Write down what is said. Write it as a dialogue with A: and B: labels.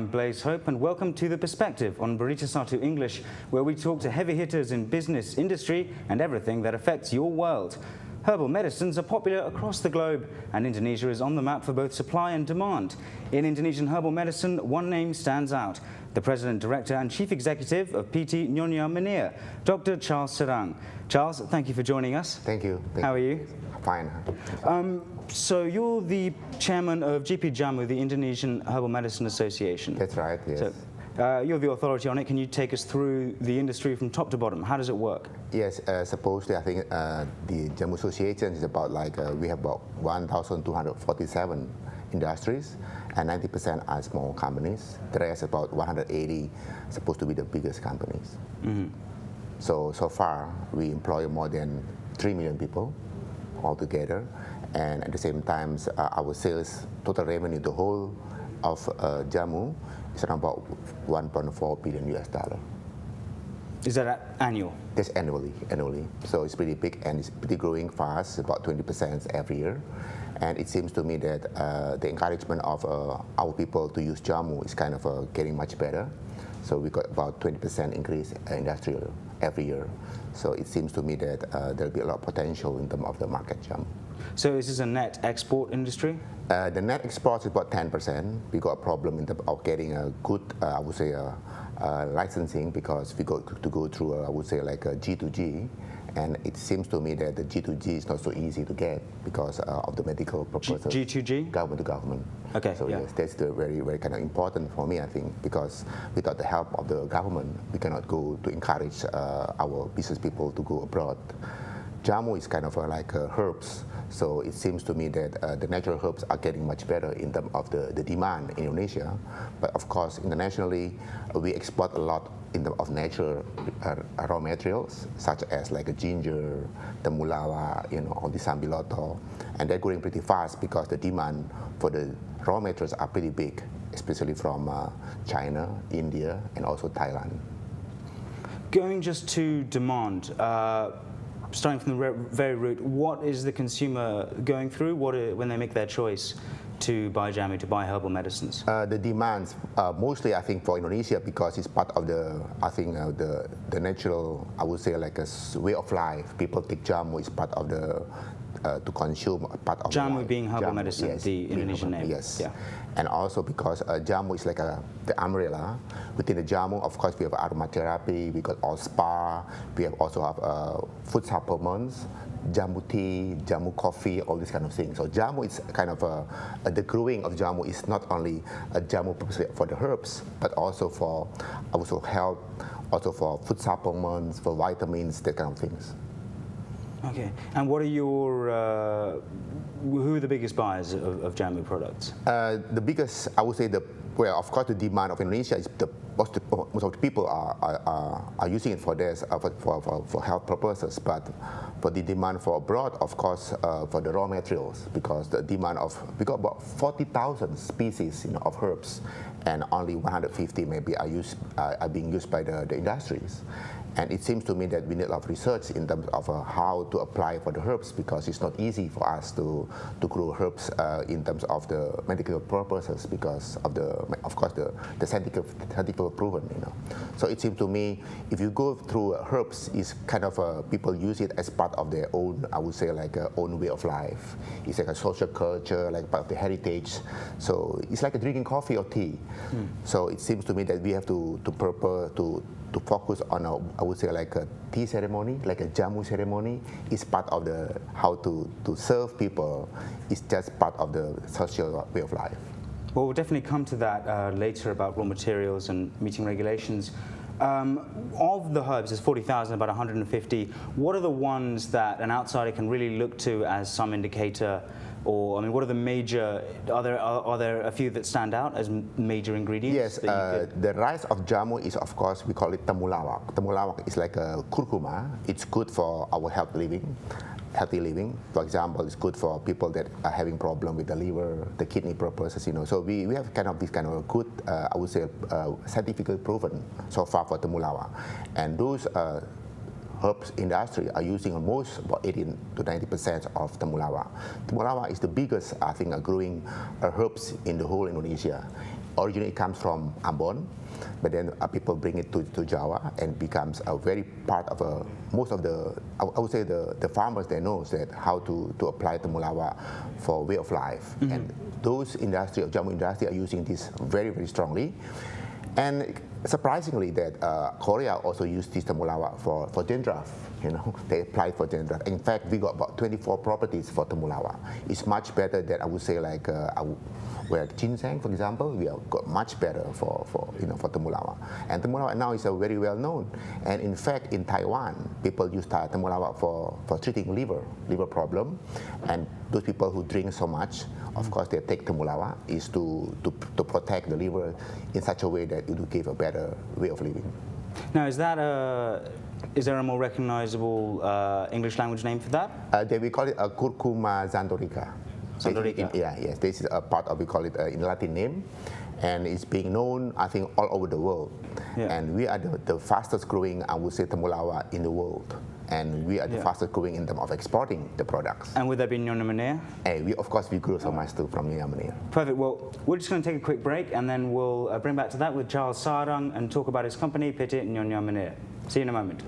A: I'm Blaise Hope, and welcome to The Perspective on Berita Satu English, where we talk to heavy hitters in business, industry, and everything that affects your world. Herbal medicines are popular across the globe, and Indonesia is on the map for both supply and demand. In Indonesian herbal medicine, one name stands out: the President, Director and Chief Executive of PT Nyonya Meneer, Dr. Charles Saerang. Charles, thank you for joining us.
B: Thank you.
A: How are you?
B: Fine.
A: So you're the chairman of GP Jamu, the Indonesian Herbal Medicine Association.
B: That's right, yes.
A: So, you're the authority on it. Can you take us through the industry from top to bottom? How does it work?
B: Yes, supposedly I think the Jamu Association is about we have about 1,247 industries, and 90% are small companies. The rest, about 180, supposed to be the biggest companies. Mm-hmm. So far, we employ more than 3 million people altogether, and at the same time, our sales total revenue, the whole of Jamu, is around about 1.4 billion US dollar.
A: Is that annual?
B: That's annually. So it's pretty big and it's pretty growing fast, about 20% every year. And it seems to me that the encouragement of our people to use Jamu is kind of getting much better. So we got about 20% increase industrial every year. So it seems to me that there'll be a lot of potential in terms of the market Jamu.
A: So is this a net export industry?
B: The net export is about 10%. We got a problem in terms of getting a good, I would say, licensing, because we got to go through, I would say, like a G2G. And it seems to me that the G2G is not so easy to get because of the medical purposes.
A: G2G?
B: Government to government.
A: Okay.
B: So
A: yeah.
B: yes, that's the very kind of important for me, I think, because without the help of the government, we cannot go to encourage our business people to go abroad. Jamu is kind of like herbs, so it seems to me that the natural herbs are getting much better in terms of the demand in Indonesia. But of course, internationally, we export a lot in terms of natural raw materials, such as like a ginger, temulawak, or the sambiloto, and they're growing pretty fast because the demand for the raw materials are pretty big, especially from China, India, and also Thailand.
A: Going just to demand, starting from the very root, what is the consumer going through when they make their choice to buy Jamu, to buy herbal medicines?
B: The demands, mostly I think for Indonesia, because it's part of the, I think the natural, I would say like a way of life. People take Jamu is part of the, to consume part of
A: Jamu being herbal medicine,
B: yes,
A: the Indonesian name.
B: Yes.
A: Yeah.
B: And also because Jamu is like the umbrella. Within the Jamu, of course, we have aromatherapy, we got all spa, we have also have food supplements, Jamu tea, Jamu coffee, all these kind of things. So Jamu is kind of the growing of Jamu is not only a Jamu for the herbs, but also for health, also for food supplements, for vitamins, that kind of things.
A: Okay, and what are your, who are the biggest buyers of Jamu products?
B: The biggest, I would say, well, of course, the demand of Indonesia is most of the people are using it for this, for health purposes, but for the demand for abroad, of course, for the raw materials, because the demand we got about 40,000 species of herbs, and only 150 maybe are being used by the industries. And it seems to me that we need a lot of research in terms of how to apply for the herbs, because it's not easy for us to grow herbs in terms of the medical purposes, because of course the scientific proven. So it seems to me, if you go through herbs, it's kind of people use it as part of their own, I would say, like own way of life. It's like a social culture, like part of the heritage. So it's like drinking coffee or tea. So it seems to me that we have to focus on I would say like a tea ceremony, like a Jamu ceremony, is part of how to serve people. It's just part of the social way of life.
A: Well, we'll definitely come to that later about raw materials and meeting regulations. Of the herbs, there's 40,000, about 150. What are the ones that an outsider can really look to as some indicator? Or, I mean, what are the major, are there a few that stand out as major ingredients?
B: Yes, the rice of Jamu is, of course, we call it temulawak. Temulawak is like a curcuma. It's good for our healthy living. For example, it's good for people that are having problem with the liver, the kidney purposes, So we have this kind of good, I would say, scientifically proven so far for temulawak. And those herbs industry are using almost about 80 to 90% of temulawak. Temulawak is the biggest, I think, growing herbs in the whole Indonesia. originally it comes from Ambon, but then people bring it to Java and becomes a very part of most of the, I would say the farmers, they know that how to apply temulawak for way of life. And those industry of Jamu industry are using this very, very strongly. And surprisingly that Korea also used this temulawak for dandruff. They applied for dandruff. In fact, we got about 24 properties for temulawak. It's much better than I would say like where ginseng, for example, we have got much better for temulawak. And temulawak now is a very well known. And in fact, in Taiwan, people use temulawak for treating liver problem. And those people who drink so much, of course, they take temulawak is to protect the liver in such a way that it will give a better way of living.
A: Now, is there a more recognizable English language name for that?
B: We call it a curcuma xanthorica.
A: Xanthorica.
B: Yes. This is a part of, we call it in Latin name, and it's being known, I think, all over the world. Yeah. And we are the fastest growing, I would say, temulawak in the world. And we are the fastest growing in terms of exporting the products.
A: And would that be Nyonya Meneer?
B: And of course, we grew so much too from Nyonya Meneer.
A: Perfect. Well, we're just going to take a quick break, and then we'll bring back to that with Charles Saerang and talk about his company, Petit Nyonya Meneer. See you in a moment.